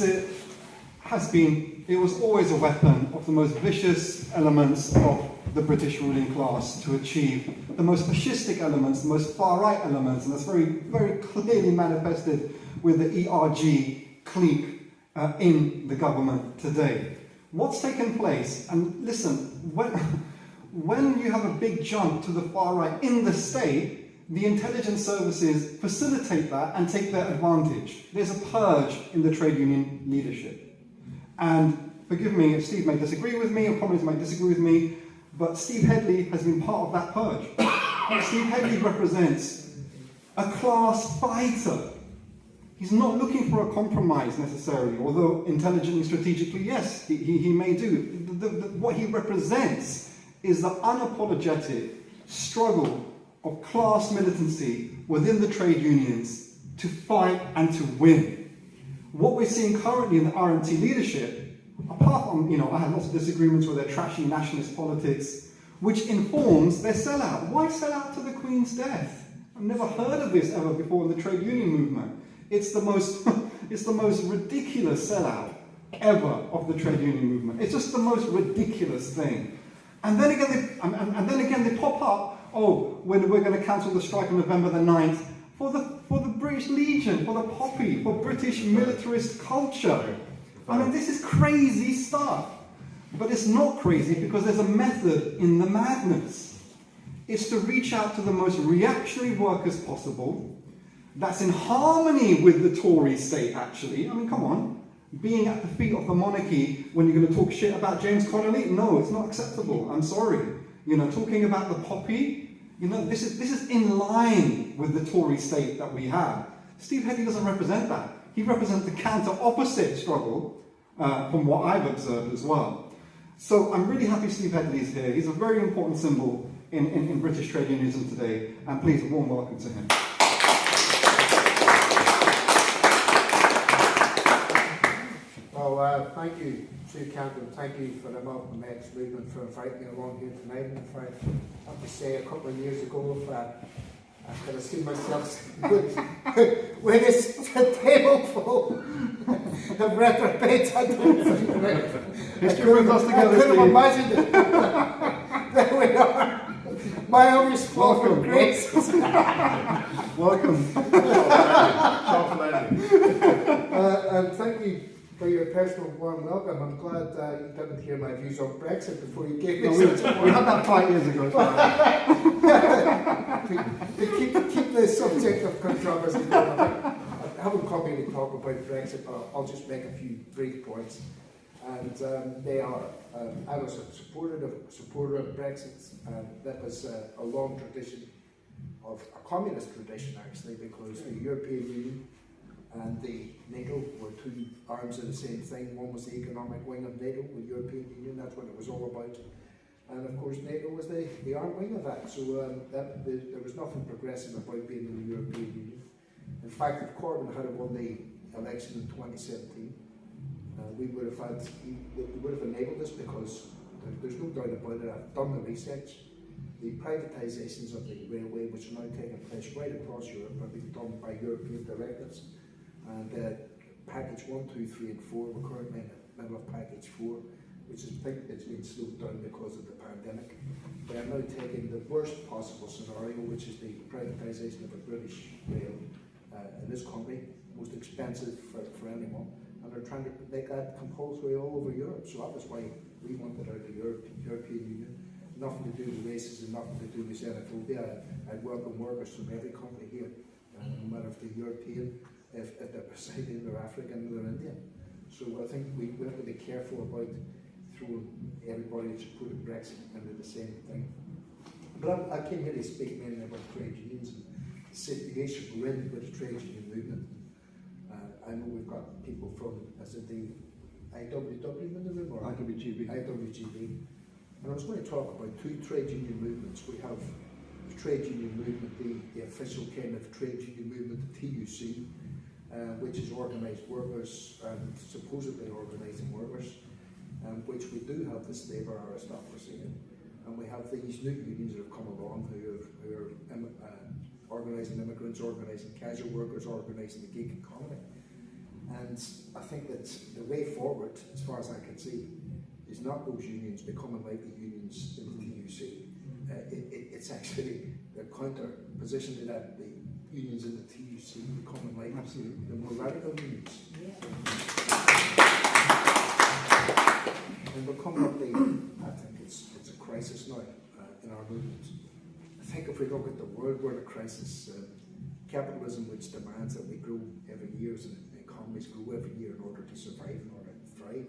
Brexit it was always a weapon of the most vicious elements of the British ruling class to achieve the most fascistic elements, the most far-right elements, and that's very, very clearly manifested with the ERG clique in the government today. What's taken place, and listen, when you have a big jump to the far right in the state, the intelligence services facilitate that and take their advantage. There's a purge in the trade union leadership. And forgive me if Steve may disagree with me, or colleagues may disagree with me, but Steve Hedley has been part of that purge. Steve Hedley represents a class fighter. He's not looking for a compromise necessarily, although intelligently, strategically, yes, he may do. What he represents is the unapologetic struggle of class militancy within the trade unions to fight and to win. What we're seeing currently in the RMT leadership, apart from, I have lots of disagreements with their trashy nationalist politics, which informs their sellout. Why sell out to the Queen's death? I've never heard of this ever before in the trade union movement. It's the most, it's the most ridiculous sellout ever of the trade union movement. It's just the most ridiculous thing. And then again, they pop up, when we're going to cancel the strike on November the 9th, for the British Legion, for the poppy, for British militarist culture. I mean, this is crazy stuff. But it's not crazy because there's a method in the madness. It's to reach out to the most reactionary workers possible, that's in harmony with the Tory state, actually. I mean, come on. Being at the feet of the monarchy when you're going to talk shit about James Connolly? No, it's not acceptable. I'm sorry. Talking about the poppy, this is in line with the Tory state that we have. Steve Hedley doesn't represent that. He represents the counter-opposite struggle from what I've observed as well. So I'm really happy Steve Hedley is here. He's a very important symbol in British trade unionism today, and please, a warm welcome to him. Well, thank you, Sue Campbell. Thank you for the Malcolm X movement for inviting me along here tonight. And if I have to say, a couple of years ago, if I could have seen myself with this table full of reprobates, I don't think I could have imagined it. There we are. My always fall from grace. Welcome. And thank you for your personal warm welcome. I'm glad you didn't hear my views on Brexit before you gave me we had that 5 years ago. to keep the subject of controversy going. I haven't come here to talk about Brexit, but I'll just make a few brief points. And they are, I was a supporter of Brexit. That was a long tradition, of a communist tradition actually, because the European Union and the NATO were two arms of the same thing. One was the economic wing of NATO, the European Union, that's what it was all about. And of course NATO was the arm wing of that, so there was nothing progressive about being in the European Union. In fact, if Corbyn had won the election in 2017, we would have enabled this, because there's no doubt about it. I've done the research. The privatisations of the railway, which are now taking place right across Europe, have been done by European directives. And package 1, 2, 3 and 4, we're currently in the middle of package 4, which is it's been slowed down because of the pandemic. They are now taking the worst possible scenario, which is the privatisation of a British rail in this country, most expensive for anyone, and they're trying to make that compulsory all over Europe. So that was why we wanted out of the European Union. Nothing to do with racism, nothing to do with xenophobia. I'd welcome workers from every country here, no matter if they're European, if they're Brazilian, they're African, or they're Indian. So I think we have to be careful about throwing everybody that supported Brexit into the same thing. But I came here to speak mainly about trade unions and the situation we're in with the trade union movement. I know we've got people from, is it the IWW in the room, or IWGB. IWGB. And I was going to talk about two trade union movements. We have the trade union movement, the official kind of trade union movement, the TUC, which is organised workers and supposedly organising workers, which we do have this labour aristocracy in. And we have these new unions that have come along who are organising immigrants, organising casual workers, organising the gig economy. And I think that the way forward, as far as I can see, is not those unions becoming like the unions in the TUC. It's actually the counter position to that, the unions in the TUC becoming like the more radical unions. And we're coming up I think it's a crisis now in our movement. I think if we look at the world, we're in a crisis. Capitalism, which demands that we grow every year, and economies grow every year in order to survive, in order to thrive.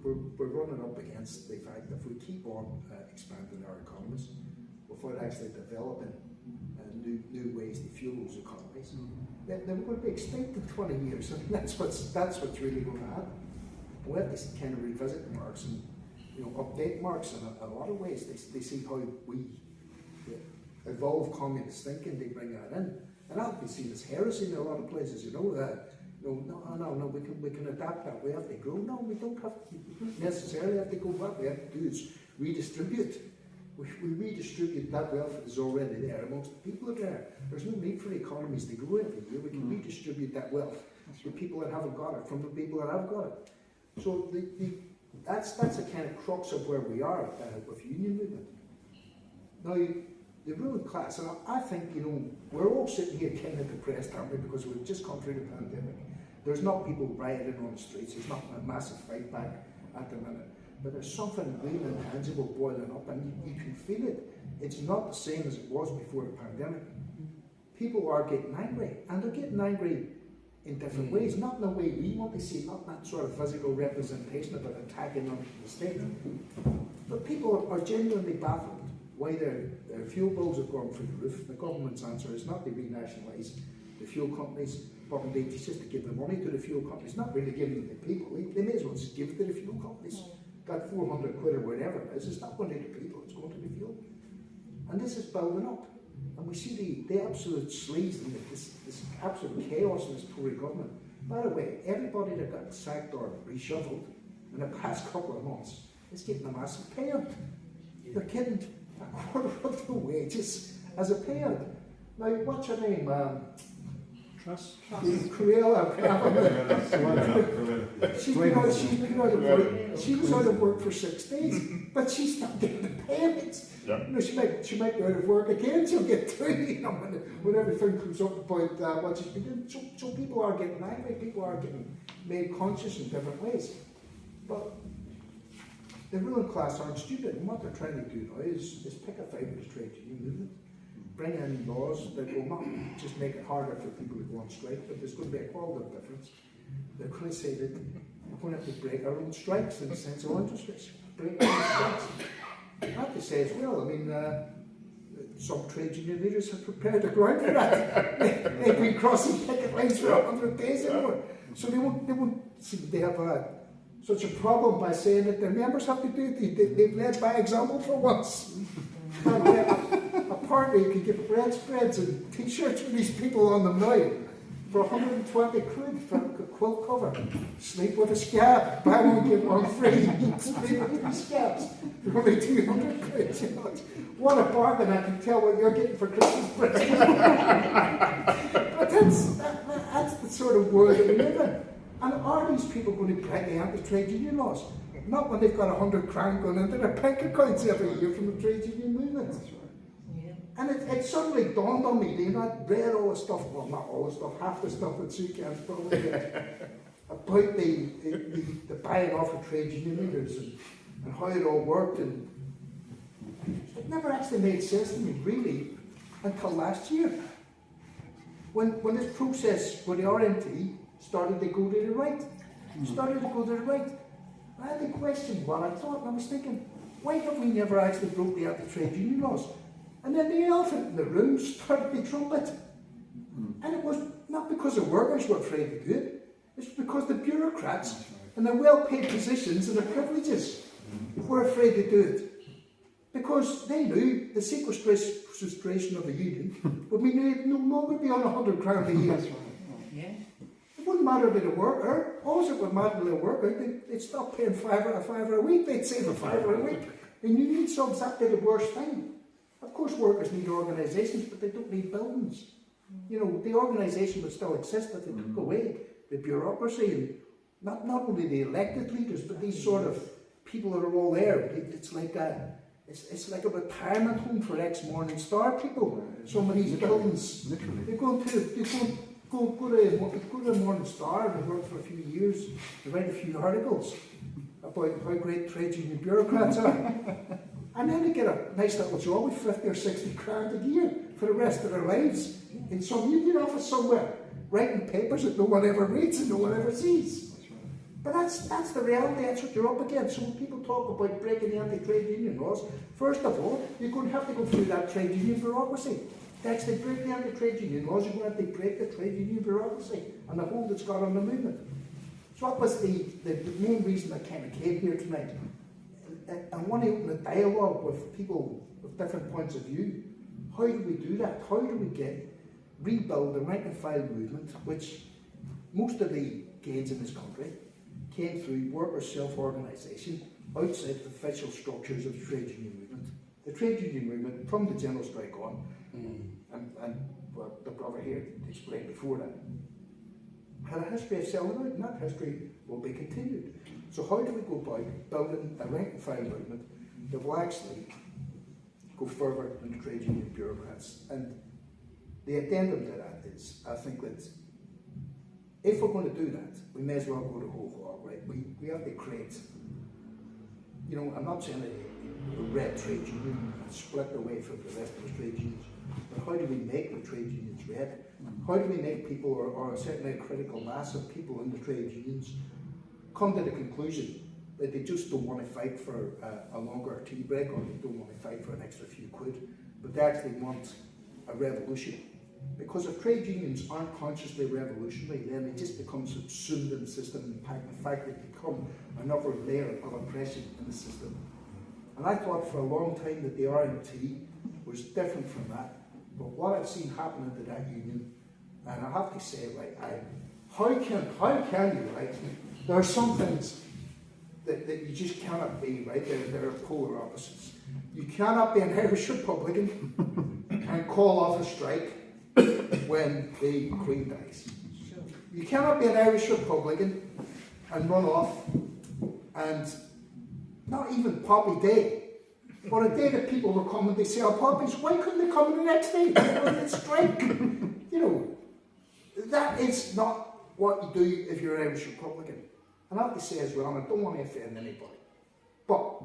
We're running up against the fact that if we keep on expanding our economies without actually developing new ways to fuel those economies, then we're going to be extinct in 20 years. And that's what's really going to happen. We have to kind of revisit Marx and update Marx in a lot of ways. They see how we evolve communist thinking, they bring that in. And that would be seen as heresy in a lot of places, no, we can adapt that. We have to grow. No, we don't necessarily have to go back. What we have to do is redistribute. We redistribute that wealth that is already there amongst the people that are there. There's no need for economies to grow every year. We can redistribute that wealth to people that haven't got it, from the people that have got it. So that's a kind of crux of where we are with union movement. Now, the ruling class, and I think, we're all sitting here kind of depressed, aren't we, because we've just gone through the pandemic. There's not people rioting on the streets, there's not a massive fight back at the minute, but there's something real intangible boiling up, and you can feel it. It's not the same as it was before the pandemic. People are getting angry, and they're getting angry in different ways, not in the way we want to see, not that sort of physical representation of an attacking on the state. But people are genuinely baffled why their fuel bills have gone through the roof. The government's answer is not to renationalise the fuel companies, but indeed it's just to give the money to the fuel companies, not really giving it to the people. They may as well just give it to the fuel companies. That 400 quid or whatever it is, it's not going to the people, it's going to the fuel. And this is building up. And we see the absolute sleaze and this absolute chaos in this Tory government. By the way, everybody that got sacked or reshuffled in the past couple of months is getting a massive payout. They're getting a quarter of the wages as a payout. Now, what's her name? Cruella. She was out of work for 6 days, but she's not getting the payments. Yeah. She might be out of work again. She'll get 3 when everything comes up about what she's been doing. So people are getting angry. People are getting made conscious in different ways. But the ruling class aren't stupid, and what they're trying to do now is pick a fight with the trade union movement. Bring in laws that will not just make it harder for people to go on strike, but there's going to be a qualitative difference. They're going to say that we're going to have to break our own strikes in the sense of interest rates. Break our own strikes. I have to say as well, I mean, some trade union leaders have prepared the ground for that. They've been crossing picket lines for 100 days or more. So they won't see they have such a problem by saying that their members have to do it. They've led by example for once. Apparently you can get bread spreads and t-shirts for these people on them now for 120 quid for a quilt cover. Sleep with a scab, buy one get one free. Sleep with 3 scabs for only 200 quid. What a bargain! I can tell what you're getting for Christmas present. But that's the sort of world that we live in. And are these people going to break the anti-trade union laws? Not when they've got 100 grand going into their bank accounts every year from the trade union movement. And it suddenly dawned on me, I'd read all the stuff, well, not all the stuff, half the stuff that Sue Cairns probably read, about the buying off of trade union leaders and how it all worked. And it never actually made sense to me, really, until last year. When this process, when the RMT started to go to the right, I had to question what I thought, and I was thinking, why have we never actually broke the anti-trade union laws? And then the elephant in the room started to trumpet. And it was not because the workers were afraid to do it, it's because the bureaucrats and the well-paid positions and the privileges were afraid to do it. Because they knew the sequestration of the union would mean they'd no longer be on 100 grand a year. It wouldn't matter to the worker. All it would matter to the worker, they'd stop paying $5 a week, they'd save $5 a week. And union subs, that'd be the worst thing. Of course workers need organisations, but they don't need buildings. The organisation would still exist, but they took away the bureaucracy, and not only the elected leaders, but these sort of people that are all there. It's like a retirement home for ex-Morning Star people. Some of these buildings. Literally. They go to the Morning Star, they work for a few years, they write a few articles about how great trade union bureaucrats are. And then they get a nice little job with 50 or 60 grand a year for the rest of their lives in some union office somewhere, writing papers that no one ever reads and no one ever sees. But that's the reality, that's what you're up against. So when people talk about breaking the anti-trade union laws, first of all, you're going to have to go through that trade union bureaucracy. To actually break the anti-trade union laws, you're going to have to break the trade union bureaucracy and the hold it's got on the movement. So that was the main reason I kind of came here tonight. I want to open a dialogue with people with different points of view. How do we do that? How do we rebuild the rank and file movement, which most of the gains in this country came through worker self-organisation outside the official structures of the trade union movement. The trade union movement, from the general strike on, and well, the brother here explained before that, had a history of selling out, and that history will be continued. So how do we go about building a rank and file movement that will actually go further than the trade union bureaucrats? And the addendum to that is, I think that if we're going to do that, we may as well go the whole hog, right? We have to create, I'm not saying a red trade union and split away from the rest of the trade unions, but how do we make the trade unions red? How do we make people, or certainly a critical mass of people in the trade unions, come to the conclusion that they just don't want to fight for a longer tea break, or they don't want to fight for an extra few quid, but they actually want a revolution. Because if trade unions aren't consciously revolutionary, then they just become subsumed in the system, and in fact they become another layer of oppression in the system. And I thought for a long time that the RMT was different from that, but what I've seen happen to that union, and I have to say, right, how can you, right? There are some things that you just cannot be, right? There are polar opposites. You cannot be an Irish Republican and call off a strike when the Queen dies. You cannot be an Irish Republican and run off and not even Poppy Day, but a day that people were coming to sell poppies. Why couldn't they come the next day? When they strike? That is not what you do if you're an Irish Republican. And I have to say as well, and I don't want to offend anybody, but,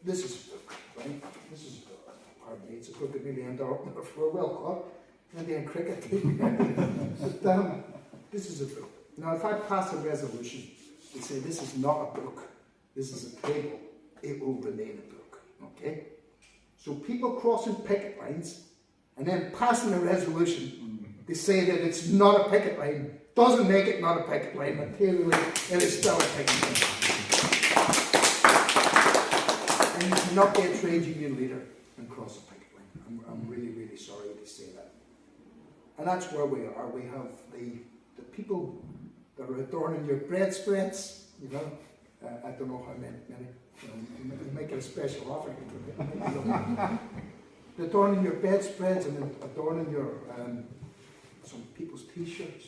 this is a book, right? This is a book. Pardon me, it's a book that really ended up for a well caught. Indian cricket team. But this is a book. Now, if I pass a resolution to say this is not a book, this is a table, it will remain a book, okay? So people crossing picket lines and then passing a resolution to say that it's not a picket line doesn't make it not a picket line. Materially, it is still a picket line. And you cannot be a trade union leader and cross a picket line. I'm really, really sorry to say that. And that's where we are. We have the people that are adorning your bread spreads, I don't know how many, you might get a special offer. They're adorning your bedspreads and adorning your some people's t-shirts,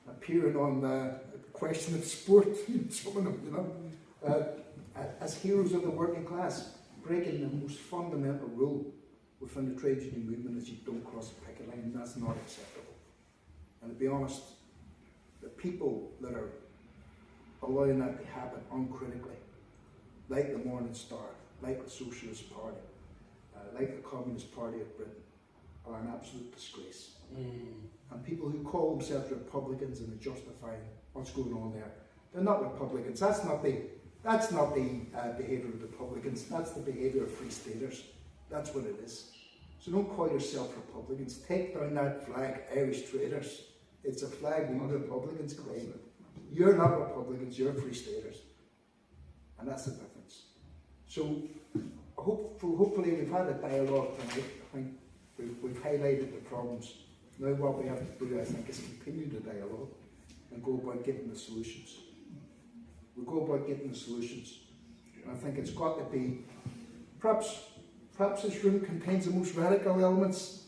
appearing on the Question of Sport, some of them, as heroes of the working class, breaking the most fundamental rule within the trade union movement is you don't cross the picket line, and that's not acceptable. And to be honest, the people that are allowing that to happen uncritically, like the Morning Star, like the Socialist Party, like the Communist Party of Britain, are an absolute disgrace. And people who call themselves Republicans and are justifying what's going on there, they're not Republicans. That's not the behaviour of Republicans. That's the behaviour of Free Staters. That's what it is. So don't call yourself Republicans. Take down that flag, Irish traitors. It's a flag the Republicans claim. You're not Republicans, you're Free Staters. And that's the difference. So hopefully we've had a dialogue tonight. I think we've highlighted the problems. Now what we have to do, I think, is continue the dialogue and go about getting the solutions. We go about getting the solutions. And I think it's got to be, perhaps this room contains the most radical elements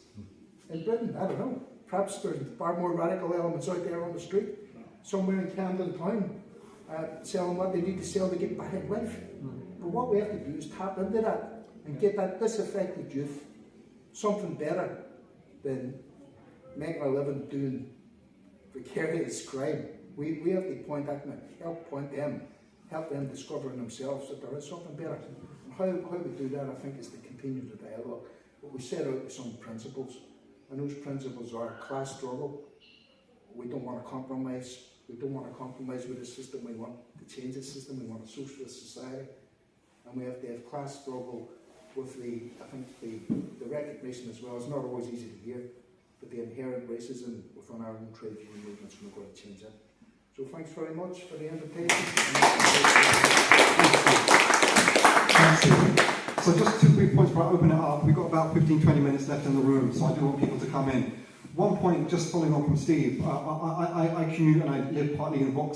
in Britain. I don't know. Perhaps there's far more radical elements out there on the street, somewhere in Camden Town, selling what they need to sell to get by in life. But what we have to do is tap into that and get that disaffected youth something better than making a living doing vicarious crime. We have to point that and help them discover in themselves that there is something better. And how we do that, I think, is to continue the dialogue. But we set out some principles, and those principles are class struggle. We don't want to compromise. We don't want to compromise with the system. We want to change the system. We want a socialist society. And we have to have class struggle with the recognition as well. It's not always easy to hear, but the inherent racism within our own trade union movements, we're going to change that. So thanks very much for the invitation. Thank you. So just 2 brief points before I open it up. We've got about 15-20 minutes left in the room, so I do want people to come in. One point, just following on from Steve, I commute and I live partly in Vauxhall.